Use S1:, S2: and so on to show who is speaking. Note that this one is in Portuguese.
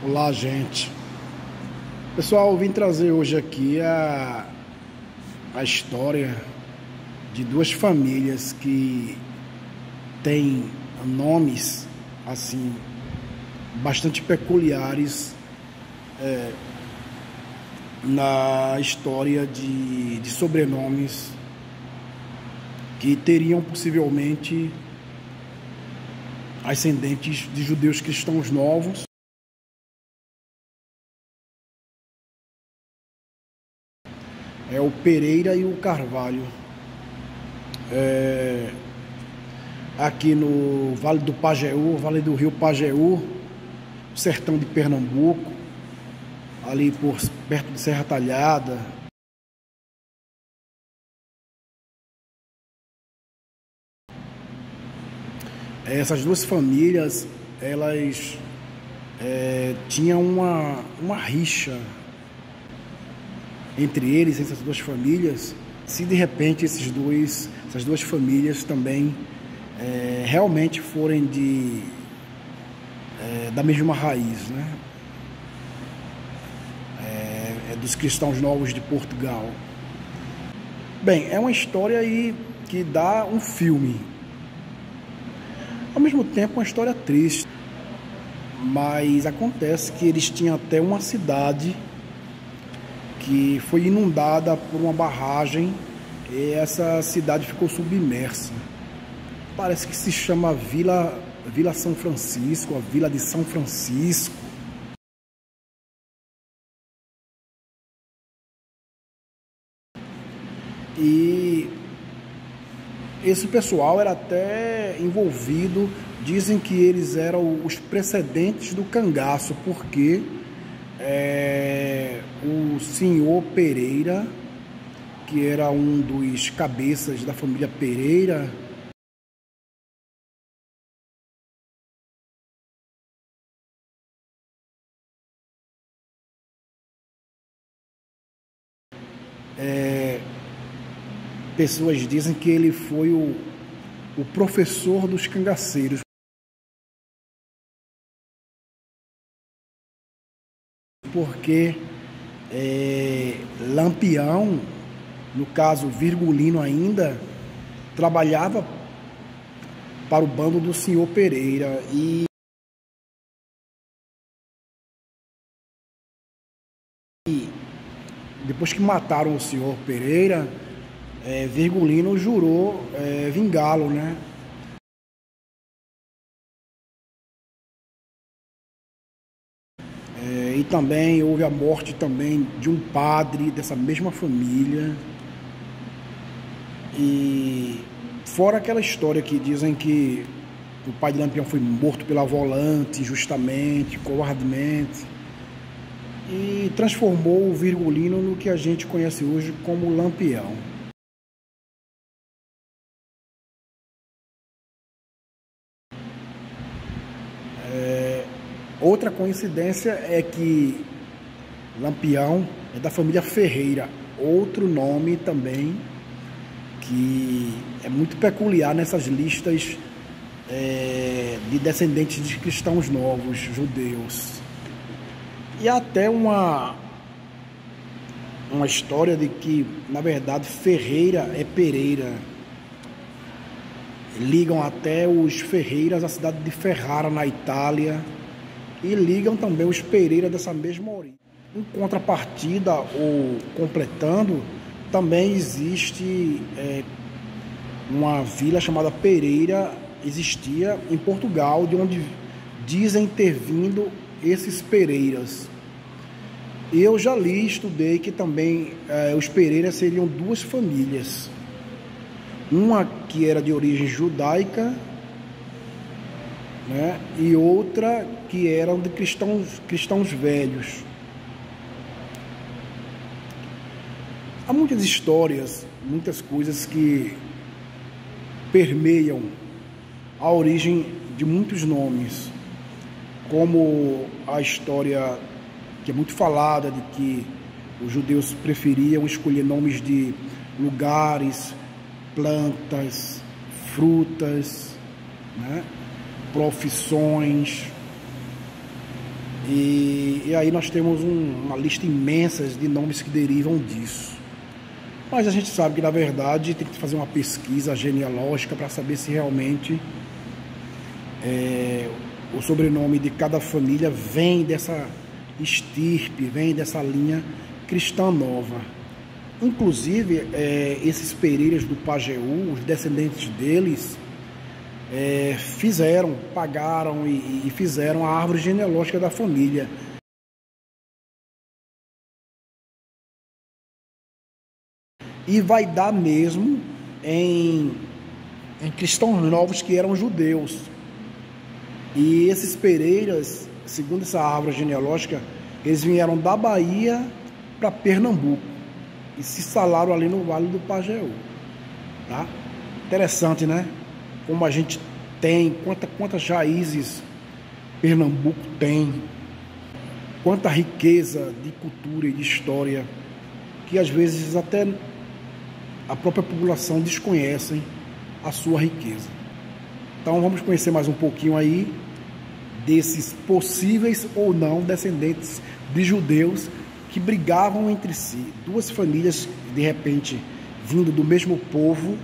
S1: Olá, gente. Pessoal, eu vim trazer hoje aqui a história de duas famílias que têm nomes assim bastante peculiares na história de sobrenomes que teriam possivelmente ascendentes de judeus cristãos novos. É o Pereira e o Carvalho. Aqui no Vale do Pajeú, Vale do Rio Pajeú, sertão de Pernambuco, ali perto de Serra Talhada. Essas duas famílias, elas tinham uma rixa entre eles, essas duas famílias, se de repente essas duas famílias também realmente forem da mesma raiz, né? Dos cristãos novos de Portugal. Bem, é uma história aí que dá um filme. Ao mesmo tempo, uma história triste. Mas acontece que eles tinham até uma cidade que foi inundada por uma barragem e essa cidade ficou submersa. Parece que se chama Vila São Francisco, a Vila de São Francisco. E esse pessoal era até envolvido, dizem que eles eram os precedentes do cangaço, porque o senhor Pereira, que era um dos cabeças da família Pereira, pessoas dizem que ele foi o professor dos cangaceiros, porque Lampião, no caso Virgulino ainda, trabalhava para o bando do senhor Pereira. E depois que mataram o senhor Pereira, Virgulino jurou vingá-lo, né? E também houve a morte também de um padre dessa mesma família. E fora aquela história que dizem que o pai de Lampião foi morto pela volante, injustamente, covardemente, e transformou o Virgulino no que a gente conhece hoje como Lampião. Outra coincidência é que Lampião é da família Ferreira, outro nome também que é muito peculiar nessas listas de descendentes de cristãos novos, judeus. E até uma história de que, na verdade, Ferreira é Pereira. Ligam até os Ferreiras à cidade de Ferrara, na Itália, e ligam também os Pereira dessa mesma origem. Em contrapartida, ou completando, também existe uma vila chamada Pereira, existia em Portugal, de onde dizem ter vindo esses Pereiras. Eu já li, estudei que também os Pereiras seriam duas famílias. Uma que era de origem judaica, né, e outra que eram de cristãos velhos. Há muitas histórias, muitas coisas que permeiam a origem de muitos nomes, como a história que é muito falada de que os judeus preferiam escolher nomes de lugares, plantas, frutas, né, profissões. E aí nós temos uma lista imensa de nomes que derivam disso. Mas a gente sabe que, na verdade, tem que fazer uma pesquisa genealógica para saber se realmente o sobrenome de cada família vem dessa estirpe, vem dessa linha cristã nova. Inclusive, esses Pereiras do Pajeú, os descendentes deles, pagaram e fizeram a árvore genealógica da família. E vai dar mesmo em cristãos novos que eram judeus. E esses Pereiras, segundo essa árvore genealógica, eles vieram da Bahia para Pernambuco e se instalaram ali no Vale do Pajeú. Tá? Interessante, né? Como a gente tem, quantas raízes Pernambuco tem, quanta riqueza de cultura e de história, que às vezes até a própria população desconhece a sua riqueza. Então vamos conhecer mais um pouquinho aí desses possíveis ou não descendentes de judeus que brigavam entre si. Duas famílias, de repente, vindo do mesmo povo,